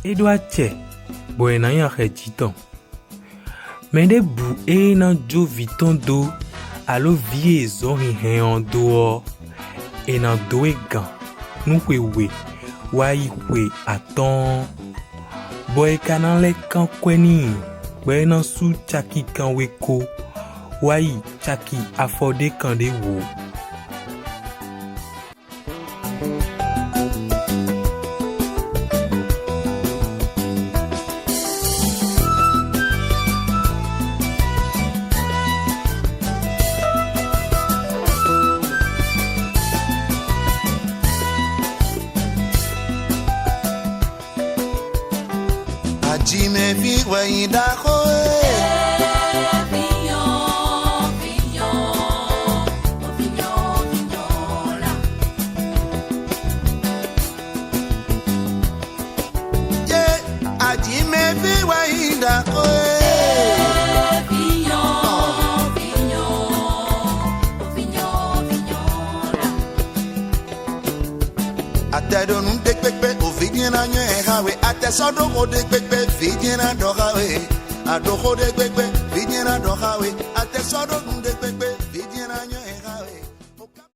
Edouard Tche, Boena Yachiton. Mais des bouts et nan jo viton do, alo vie zori hen en dehors, et nan doe gan, nou we, wai we aton. Boy kanan le kan kweni, boy nan sou chaki kan weko, wai chaki afode kan de wo. Jime fi wai da koe Jime fi wai da koe Ate do nun dek pekpe o vidien anyo e hawe Ate sodo ko dek pekpe vidien ando hawe Ado ko dek pekpe vidien ando hawe Ate sodo